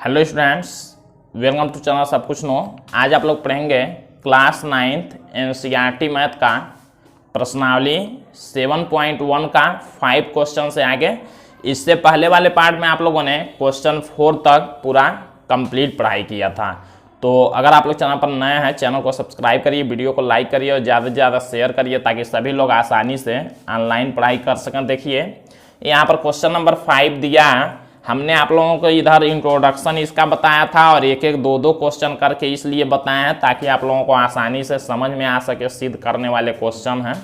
Hello students, welcome to channel सब कुछ no. आज आप लोग पढ़ेंगे क्लास 9th एनसीईआरटी मैथ का प्रश्नावली 7.1 का 5 क्वेश्चन से आगे। इससे पहले वाले पार्ट में आप लोगों ने क्वेश्चन 4 तक पूरा कंप्लीट पढ़ाई किया था। तो अगर आप लोग चैनल पर नए हैं, चैनल को सब्सक्राइब करिए, वीडियो को लाइक करिए और ज़्यादा से ज़्यादा शेयर करिए ताकि सभी लोग आसानी से ऑनलाइन पढ़ाई कर सकें। देखिए यहाँ पर क्वेश्चन नंबर 5 दिया है। हमने आप लोगों को इधर इंट्रोडक्शन इसका बताया था और एक एक दो क्वेश्चन करके इसलिए बताया है ताकि आप लोगों को आसानी से समझ में आ सके। सिद्ध करने वाले क्वेश्चन हैं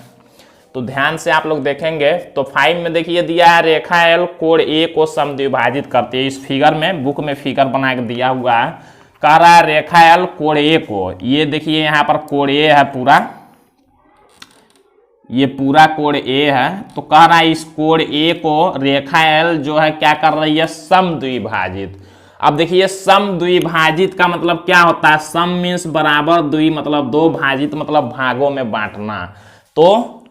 तो ध्यान से आप लोग देखेंगे। तो 5 में देखिए दिया है रेखा एल कोण ए को समद्विभाजित करती है। इस फिगर में बुक में फिगर बना के दिया हुआ है, कह रहा है रेखा एल कोण ए को, ये देखिए यहाँ पर कोण ए है पूरा, ये पूरा कोण ए है। तो कह रहा है इस कोण ए को रेखा एल जो है क्या कर रही है, समद्विभाजित। अब देखिए समद्विभाजित का मतलब क्या होता है, सम मीन्स बराबर, द्वि मतलब दो, भाजित मतलब भागों में बांटना। तो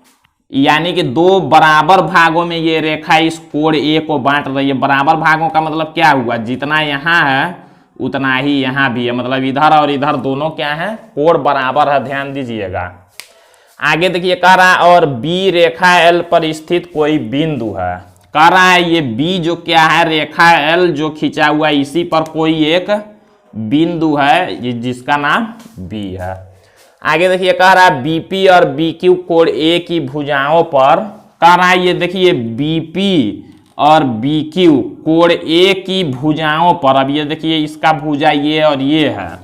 यानी कि दो बराबर भागों में ये रेखा इस कोण ए को बांट रही है। बराबर भागों का मतलब क्या हुआ, जितना यहाँ है उतना ही यहाँ भी है, मतलब इधर और इधर दोनों क्या है, कोण बराबर है। ध्यान दीजिएगा। आगे देखिए कह रहा है और बी रेखा एल पर स्थित कोई बिंदु है। कह रहा है ये बी जो क्या है, रेखा एल जो खिंचा हुआ है इसी पर कोई एक बिंदु है जिसका नाम बी है। आगे देखिए कह रहा है बीपी और बीक्यू कोण ए की भुजाओं पर, कह रहा है ये देखिए बीपी और बीक्यू कोण ए की भुजाओं पर। अब ये देखिए इसका भुजा ये और ये है,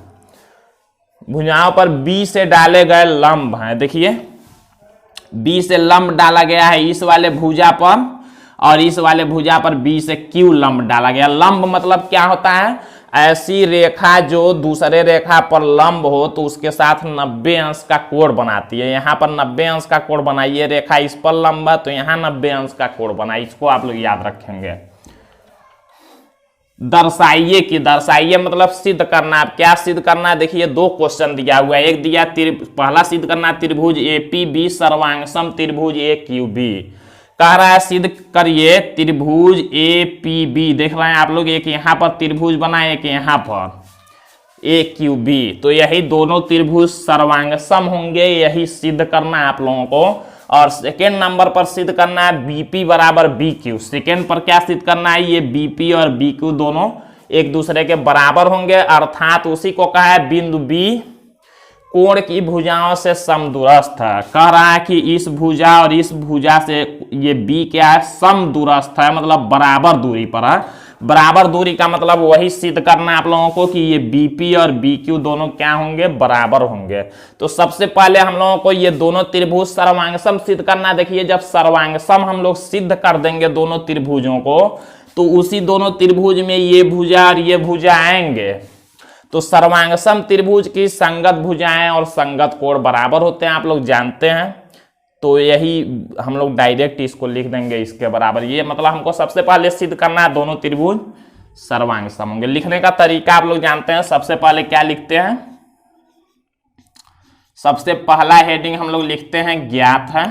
भुजाओं पर बी से डाले गए लंब हैं। देखिए बी से लंब डाला गया है इस वाले भुजा पर और इस वाले भुजा पर बी से क्यू लंब डाला गया। लंब मतलब क्या होता है, ऐसी रेखा जो दूसरे रेखा पर लंब हो तो उसके साथ 90 अंश का कोण बनाती है। यहाँ पर 90 अंश का कोण बनाइए, रेखा इस पर लंब है तो यहाँ 90 अंश का कोण बनाइए। इसको आप लोग याद रखेंगे। दर्शाइए कि, दर्शाइए मतलब सिद्ध करना। अब क्या सिद्ध करना है, देखिए दो क्वेश्चन दिया हुआ है। एक दिया पहला सिद्ध करना त्रिभुज एपीबी सर्वांगसम त्रिभुज एक्यूबी। कह रहा है सिद्ध करिए त्रिभुज एपीबी। देख रहे हैं आप लोग, एक यहाँ पर त्रिभुज बना, एक यहाँ पर एक्यूबी। तो यही दोनों त्रिभुज सर्वांगसम होंगे, यही सिद्ध करना है आप लोगों को। और सेकेंड नंबर पर सिद्ध करना है बीपी बराबर बीक्यू। सेकेंड पर क्या सिद्ध करना है, ये बीपी और बीक्यू दोनों एक दूसरे के बराबर होंगे, अर्थात उसी को कहा है बिंदु बी कोण की भुजाओं से समदूरस्थ है। कह रहा है कि इस भुजा और इस भुजा से ये बी क्या है, समदूरस्थ है, मतलब बराबर दूरी पर है। बराबर दूरी का मतलब वही सिद्ध करना है आप लोगों को कि ये बीपी और बीक्यू दोनों क्या होंगे, बराबर होंगे। तो सबसे पहले हम लोगों को ये दोनों त्रिभुज सर्वांगसम सिद्ध करना। देखिए जब सर्वांगसम हम लोग सिद्ध कर देंगे दोनों त्रिभुजों को तो उसी दोनों त्रिभुज में ये भुजा और ये भुजा आएंगे। तो सर्वांगसम त्रिभुज की संगत भुजाएं और संगत कोण बराबर होते हैं, आप लोग जानते हैं। तो यही हम लोग डायरेक्ट इसको लिख देंगे इसके बराबर। ये मतलब हमको सबसे पहले सिद्ध करना है दोनों त्रिभुज सर्वांगसम होंगे। लिखने का तरीका आप लोग जानते हैं। सबसे पहले क्या लिखते हैं, सबसे पहला हेडिंग हम लोग लिखते हैं ज्ञात है।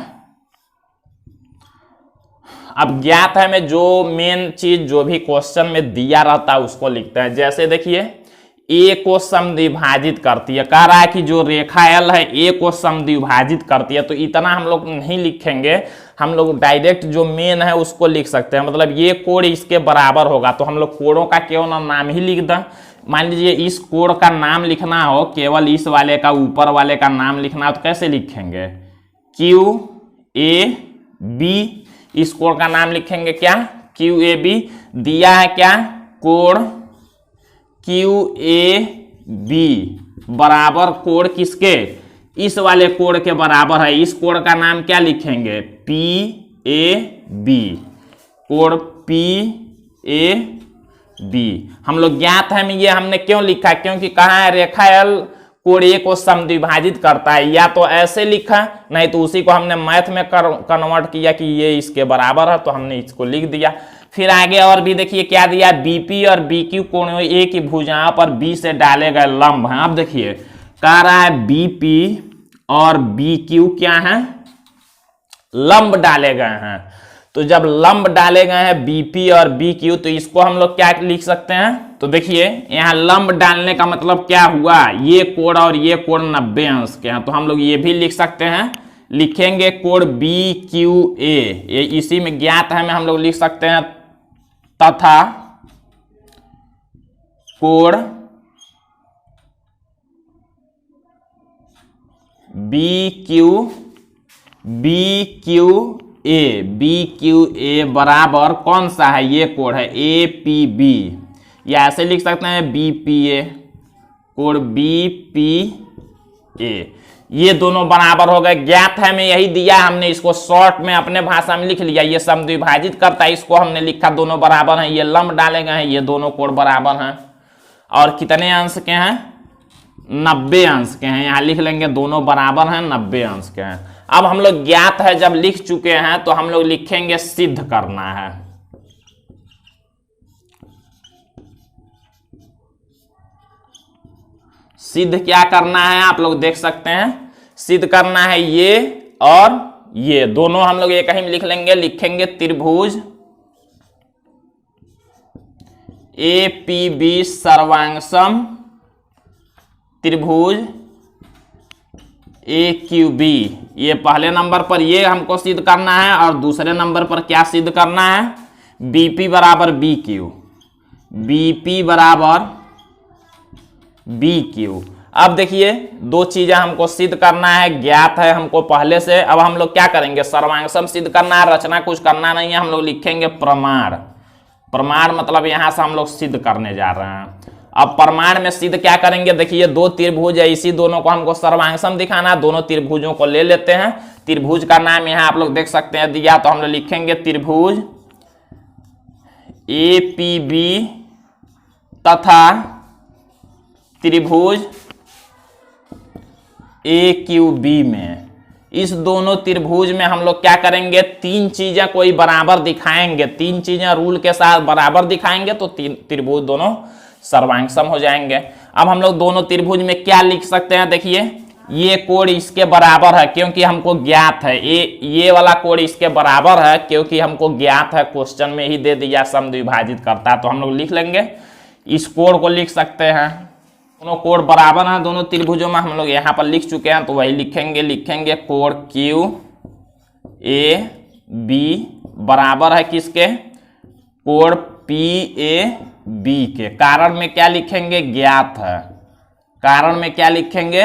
अब ज्ञात है में जो मेन चीज जो भी क्वेश्चन में दिया रहता है उसको लिखते हैं। जैसे देखिए ए को समद्विभाजित करती है। कह रहा है कि जो रेखा एल है ए को समद्विभाजित करती है। तो इतना हम लोग नहीं लिखेंगे, हम लोग डायरेक्ट जो मेन है उसको लिख सकते हैं। मतलब ये कोण इसके बराबर होगा तो हम लोग कोणों का केवल नाम ही लिख दें। मान लीजिए इस कोण का नाम लिखना हो, केवल इस वाले का ऊपर वाले का नाम लिखना हो तो कैसे लिखेंगे, क्यू ए बी। इस कोण का नाम लिखेंगे क्या, क्यू ए बी। दिया है क्या, कोण क्यू ए बी बराबर कोण किसके, इस वाले कोण के बराबर है। इस कोण का नाम क्या लिखेंगे, पी ए बी, कोण पी ए बी। हम लोग ज्ञात है में ये हमने क्यों लिखा, क्योंकि कहा है रेखा एल कोण ए को समद्विभाजित करता है। या तो ऐसे लिखा, नहीं तो उसी को हमने मैथ में कन्वर्ट किया कि ये इसके बराबर है तो हमने इसको लिख दिया। फिर आगे और भी देखिए क्या दिया, बीपी और बीक्यू कोण ए की भुजाओं पर बी से डाले गए लंब हैं। अब देखिए कह रहा है बीपी और बीक्यू क्या है, लंब डाले गए हैं। तो जब लंब डाले गए हैं बीपी और बीक्यू तो इसको हम लोग क्या लिख सकते हैं, तो देखिए यहाँ लंब डालने का मतलब क्या हुआ, ये कोण और ये कोण 90 अंश के हैं, तो हम लोग ये भी लिख सकते हैं, लिखेंगे कोण बी क्यू ए, ये इसी में ज्ञात है में हम लोग लिख सकते हैं तथा कोण बी क्यू ए बराबर कौन सा है, ये कोण है ए पी बी, या ऐसे लिख सकते हैं बी पी ए, कोण बी पी ए, ये दोनों बराबर हो गए। ज्ञात है में यही दिया, हमने इसको शॉर्ट में अपने भाषा में लिख लिया, ये समद्विभाजित करता है, इसको हमने लिखा दोनों बराबर हैं, ये लंब डाले गए हैं, ये दोनों कोण बराबर हैं और कितने अंश के हैं, 90 अंश के हैं, यहाँ लिख लेंगे दोनों बराबर हैं 90 अंश के हैं। अब हम लोग ज्ञात है जब लिख चुके हैं तो हम लोग लिखेंगे सिद्ध करना है। सिद्ध क्या करना है आप लोग देख सकते हैं, सिद्ध करना है ये और ये दोनों हम लोग एक ही में लिख लेंगे, लिखेंगे त्रिभुज ए पी बी सर्वांगसम त्रिभुज ए क्यू बी, ये पहले नंबर पर ये हमको सिद्ध करना है और दूसरे नंबर पर क्या सिद्ध करना है, बीपी बराबर बी क्यू, बीपी बराबर बी क्यू। अब देखिए दो चीजें हमको सिद्ध करना है, ज्ञात है हमको पहले से। अब हम लोग क्या करेंगे, सर्वांगसम सिद्ध करना है, रचना कुछ करना नहीं है, हम लोग लिखेंगे प्रमाण। प्रमाण मतलब यहां से हम लोग सिद्ध करने जा रहे हैं। अब प्रमाण में सिद्ध क्या करेंगे, देखिए दो त्रिभुज है, इसी दोनों को हमको सर्वांगसम दिखाना है, दोनों त्रिभुजों को ले लेते हैं। त्रिभुज का नाम यहां आप लोग देख सकते हैं दिया, तो हम लोग लिखेंगे त्रिभुज ए पी बी तथा त्रिभुज ए क्यू बी में, इस दोनों त्रिभुज में हम लोग क्या करेंगे, तीन चीजें कोई बराबर दिखाएंगे, तीन चीजें रूल के साथ बराबर दिखाएंगे तो त्रिभुज दोनों सर्वांगसम हो जाएंगे। अब हम लोग दोनों त्रिभुज में क्या लिख सकते हैं, देखिए ये कोण इसके बराबर है क्योंकि हमको ज्ञात है, ये वाला कोण इसके बराबर है क्योंकि हमको ज्ञात है, क्वेश्चन में ही दे दिया समद्विभाजित करता है, तो हम लोग लिख लेंगे, इस कोण को लिख सकते हैं। दोनों कोण बराबर हैं दोनों त्रिभुजों में, हम लोग यहाँ पर लिख चुके हैं तो वही लिखेंगे, लिखेंगे कोण क्यू ए बी बराबर है किसके, कोण पी ए बी के। कारण में क्या लिखेंगे, ज्ञात है, कारण में क्या लिखेंगे,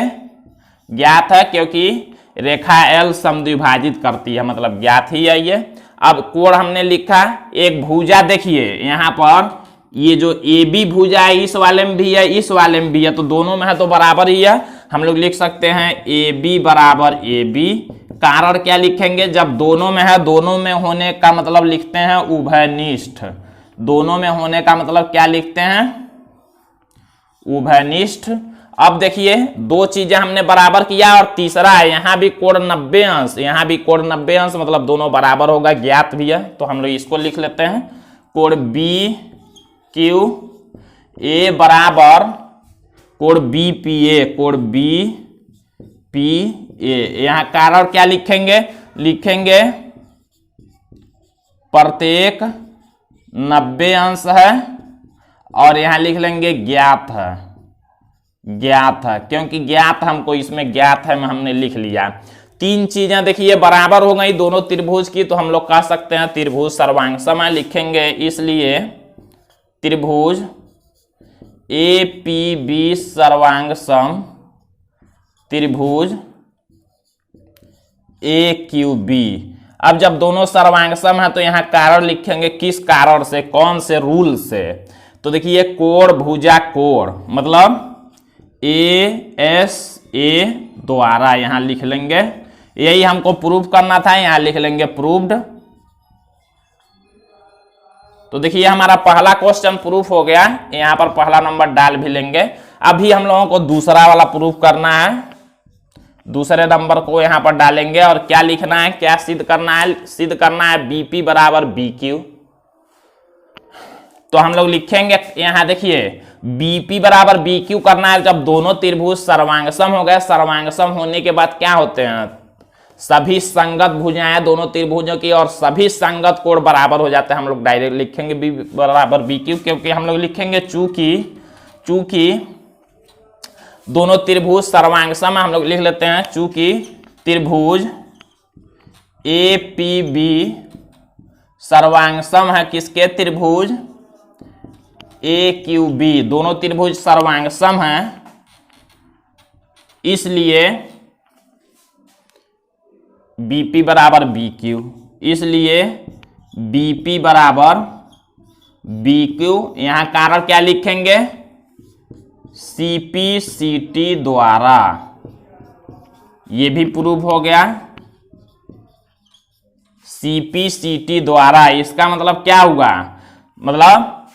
ज्ञात है क्योंकि रेखा एल समद्विभाजित करती है, मतलब ज्ञात ही है ये। अब कोण हमने लिखा, एक भुजा देखिए यहाँ पर ये जो ए बी भुजा है इस वाले में भी है इस वाले में भी है, तो दोनों में है तो बराबर ही है, हम लोग लिख सकते हैं ए बी बराबर ए बी। कारण क्या लिखेंगे, जब दोनों में है, दोनों में होने का मतलब लिखते हैं उभयनिष्ठ, दोनों में होने का मतलब क्या लिखते हैं, उभयनिष्ठ। अब देखिए दो चीजें हमने बराबर किया और तीसरा है, यहां भी कोण 90 अंश, यहां भी कोण 90 अंश, मतलब दोनों बराबर होगा, ज्ञात भी है, तो हम लोग इसको लिख लेते हैं, कोण बी क्यू ए बराबर कोण बी पी ए, कोण बी पी ए। यहां कारण क्या लिखेंगे, लिखेंगे प्रत्येक 90 अंश है और यहां लिख लेंगे ज्ञात है, ज्ञात है क्योंकि ज्ञात हमको इसमें ज्ञात है में हमने लिख लिया। तीन चीजें देखिए बराबर हो गई दोनों त्रिभुज की, तो हम लोग कह सकते हैं त्रिभुज सर्वांगसम है, लिखेंगे इसलिए त्रिभुज ए पी बी सर्वांगसम त्रिभुज ए क्यू बी। अब जब दोनों सर्वांगसम है तो यहां कारण लिखेंगे, किस कारण से, कौन से रूल से, तो देखिए कोण भुजा कोण मतलब ए एस ए द्वारा यहां लिख लेंगे, यही हमको प्रूव करना था, यहां लिख लेंगे प्रूव्ड। तो देखिए हमारा पहला क्वेश्चन प्रूफ हो गया, यहां पर पहला नंबर डाल भी लेंगे। अभी हम लोगों को दूसरा वाला प्रूफ करना है, दूसरे नंबर को यहां पर डालेंगे और क्या लिखना है, क्या सिद्ध करना है, सिद्ध करना है बीपी बराबर बी क्यू। तो हम लोग लिखेंगे यहां देखिए बीपी बराबर बी क्यू करना है, जब दोनों त्रिभुज सर्वांगसम हो गए, सर्वांगसम होने के बाद क्या होते हैं, सभी संगत भुजाएं दोनों त्रिभुजों की और सभी संगत कोण बराबर हो जाते हैं। हम लोग डायरेक्ट लिखेंगे बी बराबर बी क्यू, क्योंकि हम लोग लिखेंगे चूंकि दोनों त्रिभुज सर्वांगसम, हम लोग लिख लेते हैं चूंकि त्रिभुज ए पी बी सर्वांगसम है किसके, त्रिभुज ए क्यू बी, दोनों त्रिभुज सर्वांगसम हैं, इसलिए बीपी बराबर बी क्यू, इसलिए बीपी बराबर बी क्यू। यहां कारण क्या लिखेंगे, सीपी सीटी द्वारा, ये भी प्रूव हो गया सीपी सीटी द्वारा। इसका मतलब क्या हुआ, मतलब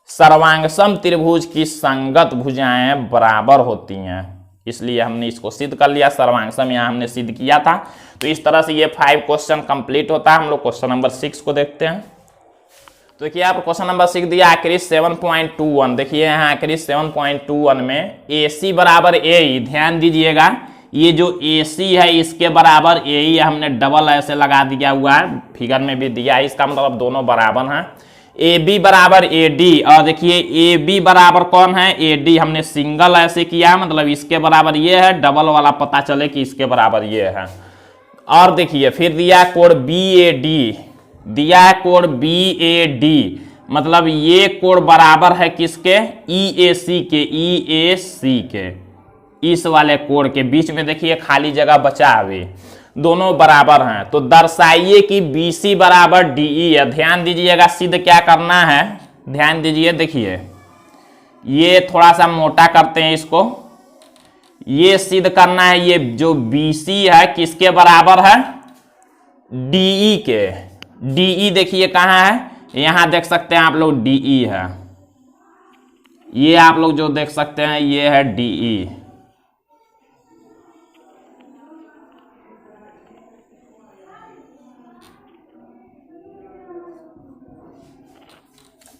सर्वांगसम त्रिभुज की संगत भुजाएं बराबर होती हैं, इसलिए हमने इसको सिद्ध कर लिया। सर्वांगसम यहां हमने सिद्ध किया था। तो इस तरह से ये 5 क्वेश्चन कंप्लीट होता है। हम लोग क्वेश्चन नंबर 6 को देखते हैं। तो देखिए आप क्वेश्चन नंबर 6 दिया आखिरी 7.21। देखिए यहाँ आखिरी 7.21 में AC बराबर AE, ध्यान दीजिएगा ये जो AC है इसके बराबर AE हमने डबल ऐसे लगा दिया हुआ है, फिगर में भी दिया है, इसका मतलब दोनों बराबर हैं। AB बराबर AD, और देखिए AB बराबर कौन है, AD हमने सिंगल ऐसे किया, मतलब इसके बराबर ये है, डबल वाला पता चले कि इसके बराबर ये है। और देखिए फिर दिया कोण BAD, दिया है कोण BAD, मतलब ये कोण बराबर है किसके, EAC के, इस वाले कोण के बीच में देखिए खाली जगह बचा हुए, दोनों बराबर हैं। तो दर्शाइए कि BC बराबर DE है। ध्यान दीजिएगा सिद्ध क्या करना है, ध्यान दीजिए, देखिए ये थोड़ा सा मोटा करते हैं इसको, ये सिद्ध करना है ये जो BC है किसके बराबर है, DE के। DE देखिए कहाँ है, यहां देख सकते हैं आप लोग DE है, ये आप लोग जो देख सकते हैं ये है DE।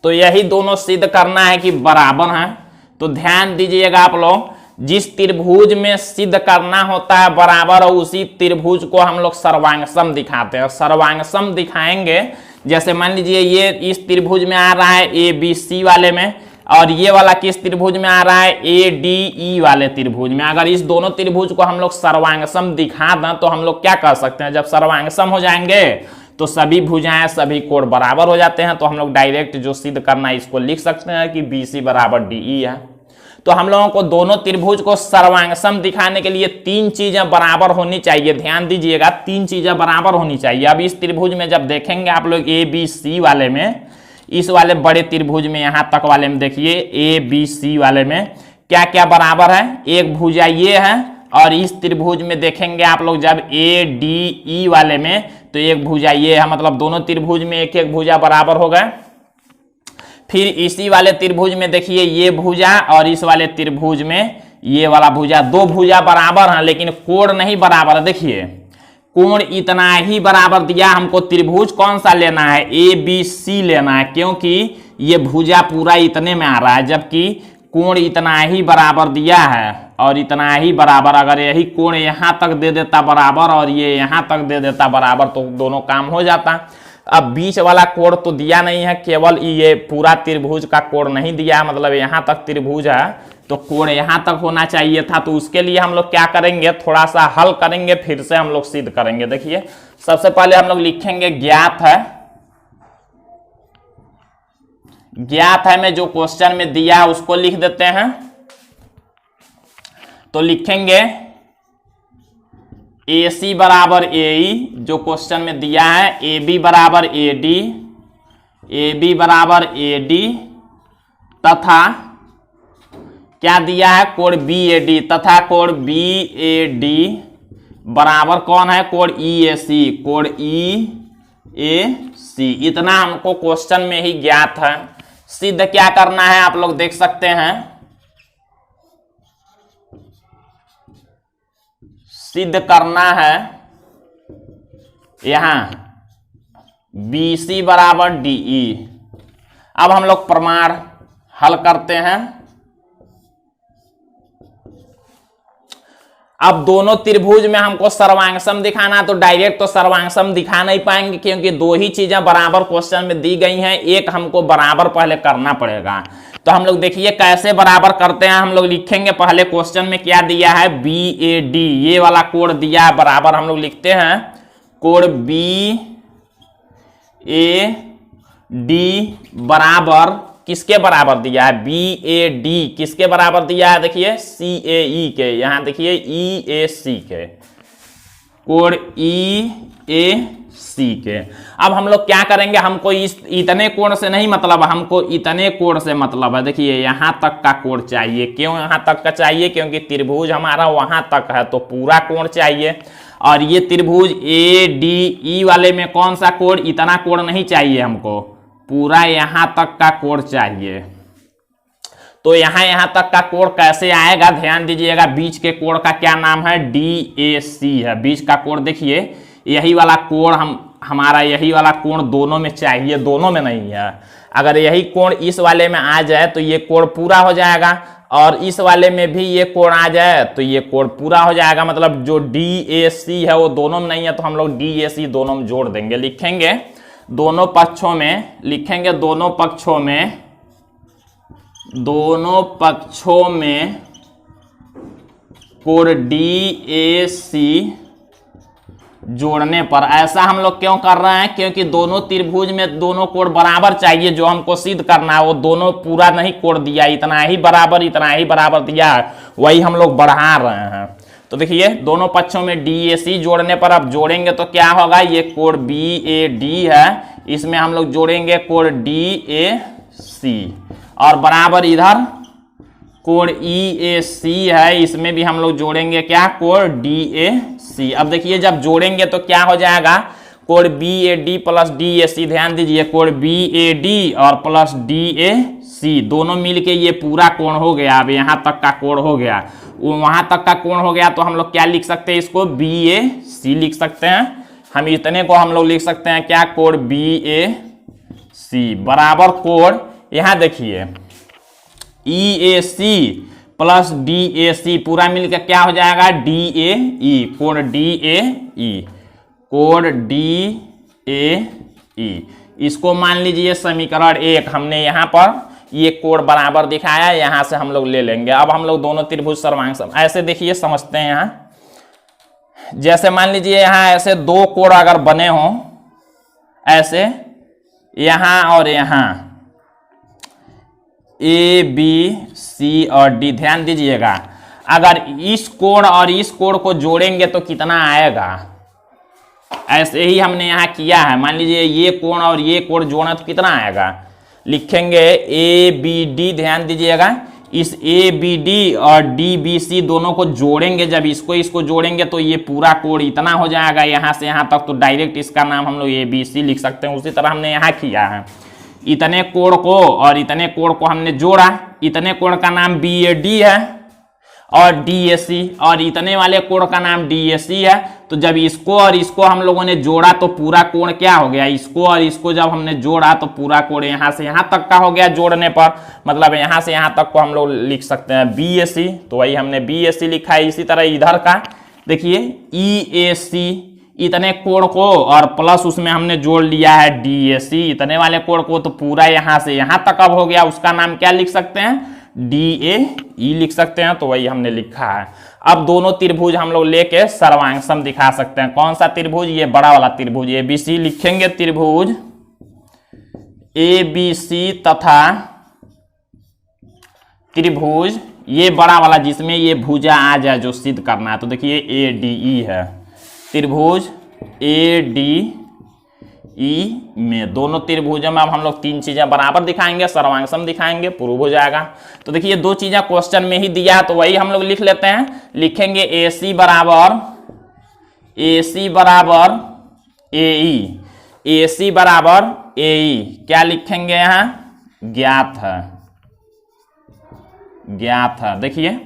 तो यही दोनों सिद्ध करना है कि बराबर हैं। तो ध्यान दीजिएगा आप लोग, जिस त्रिभुज में सिद्ध करना होता है बराबर, और उसी त्रिभुज को हम लोग सर्वांगसम दिखाते हैं। सर्वांगसम दिखाएंगे, जैसे मान लीजिए ये इस त्रिभुज में आ रहा है ABC वाले में, और ये वाला किस त्रिभुज में आ रहा है, ADE वाले त्रिभुज में। अगर इस दोनों त्रिभुज को हम लोग सर्वांगसम दिखा दें तो हम लोग क्या कर सकते हैं, जब सर्वांगसम हो जाएंगे तो सभी भुजाएं सभी कोण बराबर हो जाते हैं। तो हम लोग डायरेक्ट जो सिद्ध करना है इसको लिख सकते हैं कि BC बराबर DE है। तो हम लोगों को दोनों त्रिभुज को सर्वांगसम दिखाने के लिए 3 चीजें बराबर होनी चाहिए। ध्यान दीजिएगा 3 चीजें बराबर होनी चाहिए। अब इस त्रिभुज में जब देखेंगे आप लोग ABC वाले में, इस वाले बड़े त्रिभुज में यहां तक वाले में देखिए ABC वाले में क्या क्या बराबर है, एक भुजा ये है, और इस त्रिभुज में देखेंगे आप लोग जब ADE वाले में तो एक भुजा ये है, मतलब दोनों त्रिभुज में एक एक भुजा बराबर हो गए। फिर इसी वाले त्रिभुज में देखिए ये भुजा, और इस वाले त्रिभुज में ये वाला भुजा, 2 भुजा बराबर हैं लेकिन कोण नहीं बराबर है। देखिए कोण इतना ही बराबर दिया, हमको त्रिभुज कौन सा लेना है, ABC लेना है, क्योंकि ये भुजा पूरा इतने में आ रहा है, जबकि कोण इतना ही बराबर दिया है और इतना ही बराबर। अगर यही कोण यहां तक दे देता बराबर और ये यहां तक दे देता बराबर तो दोनों काम हो जाता। अब बीच वाला कोण तो दिया नहीं है, केवल ये पूरा त्रिभुज का कोण नहीं दिया, मतलब यहां तक त्रिभुज है तो कोण यहां तक होना चाहिए था। तो उसके लिए हम लोग क्या करेंगे, थोड़ा सा हल करेंगे, फिर से हम लोग सिद्ध करेंगे। देखिए सबसे पहले हम लोग लिखेंगे ज्ञात है में जो क्वेश्चन में दिया है उसको लिख देते हैं। तो लिखेंगे AC बराबर AE जो क्वेश्चन में दिया है, AB बराबर AD, AB बराबर AD, तथा क्या दिया है, कोण BAD, तथा कोण BAD बराबर कौन है, कोण EAC, कोण EAC। इतना हमको क्वेश्चन में ही ज्ञात है। सिद्ध क्या करना है आप लोग देख सकते हैं, सिद्ध करना है यहां BC बराबर DE। अब हम लोग प्रमाण हल करते हैं। अब दोनों त्रिभुज में हमको सर्वांगसम दिखाना, तो डायरेक्ट तो सर्वांगसम दिखा नहीं पाएंगे क्योंकि दो ही चीजें बराबर क्वेश्चन में दी गई हैं, एक हमको बराबर पहले करना पड़ेगा। तो हम लोग देखिए कैसे बराबर करते हैं। हम लोग लिखेंगे पहले क्वेश्चन में क्या दिया है, BAD, ये वाला कोण दिया है बराबर। हम लोग लिखते हैं कोण BAD बराबर किसके बराबर दिया है, BAD किसके बराबर दिया है, देखिए CAE के, यहां देखिए EAC के, कोण EAC के। अब हम लोग क्या करेंगे, हमको इस इतने कोण से नहीं मतलब, हमको इतने कोण से मतलब है। देखिए यहां तक का कोण चाहिए। क्यों यहां तक का चाहिए, क्योंकि त्रिभुज हमारा वहां तक है तो पूरा कोण चाहिए। और ये त्रिभुज ADE वाले में कौन सा कोण, इतना कोण नहीं चाहिए हमको, पूरा यहां तक का कोण चाहिए। तो यहां तक का कोण कैसे आएगा, ध्यान दीजिएगा। बीच के कोण का क्या नाम है, DAC है। बीच का कोण देखिए यही वाला कोण हमारा यही वाला कोण दोनों में चाहिए, दोनों में नहीं है। अगर यही कोण इस वाले में आ जाए तो ये कोण पूरा हो जाएगा, और इस वाले में भी ये कोण आ जाए तो ये कोण पूरा हो जाएगा। मतलब जो DAC है वो दोनों में नहीं है, तो हम लोग DAC दोनों में जोड़ देंगे। लिखेंगे दोनों पक्षों में, लिखेंगे दोनों पक्षों में कोण DAC जोड़ने पर। ऐसा हम लोग क्यों कर रहे हैं, क्योंकि दोनों त्रिभुज में दोनों कोण बराबर चाहिए। जो हमको सिद्ध करना है वो दोनों पूरा नहीं कोण दिया, इतना ही बराबर दिया, वही हम लोग बढ़ा रहे हैं। तो देखिए दोनों पक्षों में DAC जोड़ने पर, अब जोड़ेंगे तो क्या होगा, ये कोण BAD है, इसमें हम लोग जोड़ेंगे कोण DAC, और बराबर इधर कोण EAC है, इसमें भी हम लोग जोड़ेंगे क्या, कोण DAC। अब देखिए जब जोड़ेंगे तो क्या हो जाएगा, कोण BAD प्लस DAC। ध्यान दीजिए कोण BAD और प्लस DAC दोनों मिलके ये पूरा कोण हो गया। अब यहां तक का कोण हो गया, वहां तक का कोण हो गया, तो हम लोग क्या लिख सकते हैं, इसको BAC लिख सकते हैं। हम इतने को हम लोग लिख सकते हैं क्या, कोण BAC बराबर कोण, यहां देखिए EAC प्लस DAC पूरा मिलकर क्या हो जाएगा, DAE, कोण DAE। इसको मान लीजिए समीकरण 1, हमने यहां पर ये कोण बराबर दिखाया, यहां से हम लोग ले लेंगे। अब हम लोग दोनों त्रिभुज सर्वांगसम ऐसे देखिए समझते हैं। यहां जैसे मान लीजिए यहां ऐसे दो कोण अगर बने हों, ऐसे यहां और यहां ABC और D, ध्यान दीजिएगा अगर इस कोण और इस कोण को जोड़ेंगे तो कितना आएगा, ऐसे ही हमने यहां किया है। मान लीजिए ये कोण और ये कोण जोड़ना तो कितना आएगा, लिखेंगे ABD। ध्यान दीजिएगा इस ABD और DBC दोनों को जोड़ेंगे, जब इसको जोड़ेंगे तो ये पूरा कोण इतना हो जाएगा यहां से यहां तक। तो डायरेक्ट इसका नाम हम लोग ABC लिख सकते हैं। उसी तरह हमने यहां किया है, इतने कोण को और इतने कोण को हमने जोड़ा, इतने कोण का नाम BAD है और DAC, और इतने वाले कोण का नाम DAC है। तो जब इसको और इसको हम लोगों ने जोड़ा तो पूरा कोण क्या हो गया, इसको और इसको जब हमने जोड़ा तो पूरा कोण यहां से यहां तक का हो गया जोड़ने पर। मतलब यहां से यहां तक को हम लोग लिख सकते हैं BAC, तो वही हमने BAC लिखा है। इसी तरह इधर का देखिए EAC, इतने कोण को और प्लस उसमें हमने जोड़ लिया है DAC, इतने वाले कोण को, तो पूरा यहां से यहां तक अब हो गया। उसका नाम क्या लिख सकते हैं, DAE लिख सकते हैं। तो वही हमने लिखा है। अब दोनों त्रिभुज हम लोग लेके सर्वांगसम दिखा सकते हैं। कौन सा त्रिभुज, ये बड़ा वाला त्रिभुज ABC। लिखेंगे त्रिभुज ABC तथा त्रिभुज ये बड़ा वाला जिसमें ये भुजा आ जाए जो सिद्ध करना है। तो देखिए ADE है, त्रिभुज ADE में दोनों त्रिभुजों में अब हम लोग तीन चीजें बराबर दिखाएंगे, सर्वांगसम दिखाएंगे, प्रूव हो जाएगा। तो देखिए दो चीजें क्वेश्चन में ही दिया है तो वही हम लोग लिख लेते हैं। लिखेंगे AC बराबर AE, AC बराबर AE। क्या लिखेंगे यहां, ज्ञात है। देखिए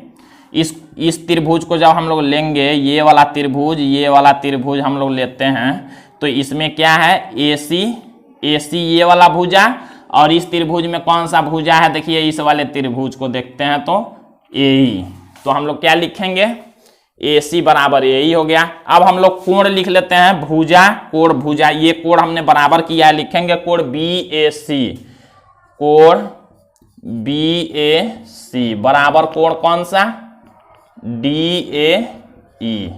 इस त्रिभुज को जब हम लोग लेंगे, ये वाला त्रिभुज हम लोग लेते हैं, तो इसमें क्या है AC ये वाला भुजा, और इस त्रिभुज में कौन सा भुजा है, देखिए इस वाले त्रिभुज को देखते हैं तो AE। तो हम लोग क्या लिखेंगे, AC बराबर AE हो गया। अब हम लोग कोण लिख लेते हैं, भुजा कोण भुजा, ये कोण हमने बराबर किया है, लिखेंगे कोण BAC, कोण BAC बराबर कोण कौन सा, DAE।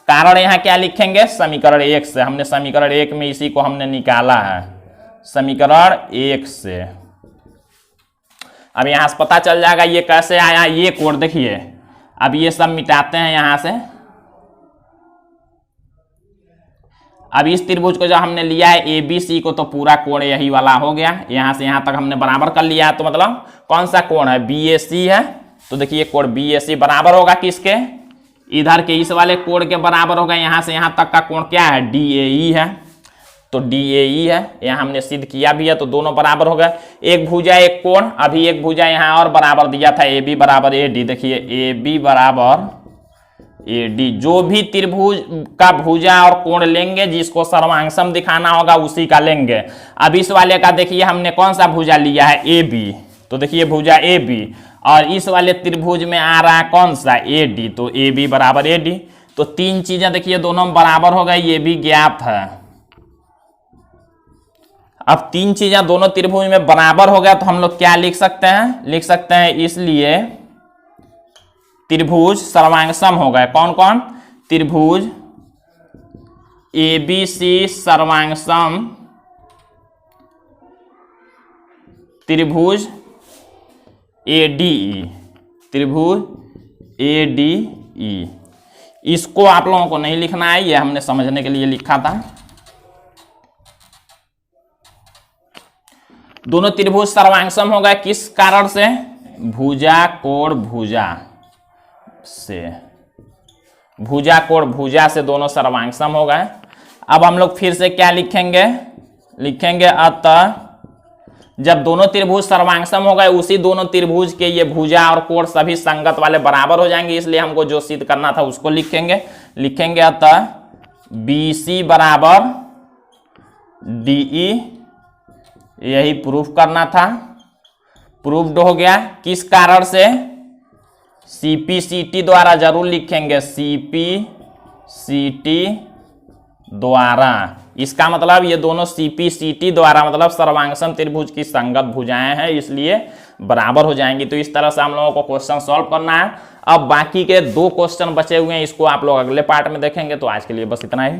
कारण यहां क्या लिखेंगे, समीकरण 1 से, हमने समीकरण 1 में इसी को हमने निकाला है, समीकरण 1 से। अब यहां से पता चल जाएगा ये कैसे आया, ये कोण देखिए, अब ये सब मिटाते हैं यहां से। अब इस त्रिभुज को जब हमने लिया है ABC को, तो पूरा कोण यही वाला हो गया, यहां से यहां तक हमने बराबर कर लिया है, तो मतलब कौन सा कोण है, BAC है। तो देखिए कोण BAC बराबर होगा किसके, इधर के इस वाले कोण के बराबर होगा, यहां से यहां तक का कोण क्या है, DAE है, तो DAE है, यहां हमने सिद्ध किया भी है, तो दोनों बराबर हो गए। एक भुजा एक कोण, अभी एक भुजा यहां और बराबर दिया था, AB बराबर AD, देखिए AB बराबर AD। जो भी त्रिभुज का भुजा और कोण लेंगे, जिसको सर्वांगसम दिखाना होगा उसी का लेंगे। अब इस वाले का देखिए हमने कौन सा भुजा लिया है, AB, तो देखिए भुजा AB, और इस वाले त्रिभुज में आ रहा है कौन सा, AD, तो AB बराबर AD। तो तीन चीजें देखिए दोनों बराबर हो गई, ये भी ज्ञात है। अब तीन चीजें दोनों त्रिभुज में बराबर हो गया, तो हम लोग क्या लिख सकते हैं, लिख सकते हैं इसलिए त्रिभुज सर्वांगसम हो गए। कौन कौन, त्रिभुज ABC सर्वांगसम, त्रिभुज ADE, त्रिभुज ADE। इसको आप लोगों को नहीं लिखना है, ये हमने समझने के लिए लिखा था। दोनों त्रिभुज सर्वांगसम हो गए, किस कारण से, भुजा कोण भुजा से, भुजा कोण भुजा से दोनों सर्वांगसम हो गए। अब हम लोग फिर से क्या लिखेंगे, लिखेंगे अतः जब दोनों त्रिभुज सर्वांगसम हो गए, उसी दोनों त्रिभुज के ये भुजा और कोण सभी संगत वाले बराबर हो जाएंगे, इसलिए हमको जो सिद्ध करना था उसको लिखेंगे, लिखेंगे अतः BC बराबर DE, यही प्रूफ करना था, प्रूफ्ड हो गया। किस कारण से, CP/CT द्वारा, जरूर लिखेंगे CP/CT द्वारा। इसका मतलब ये दोनों CP/CT द्वारा, मतलब सर्वांगसम त्रिभुज की संगत भुजाएं हैं, इसलिए बराबर हो जाएंगी। तो इस तरह से हम लोगों को क्वेश्चन सॉल्व करना है। अब बाकी के 2 क्वेश्चन बचे हुए हैं, इसको आप लोग अगले पार्ट में देखेंगे। तो आज के लिए बस इतना ही।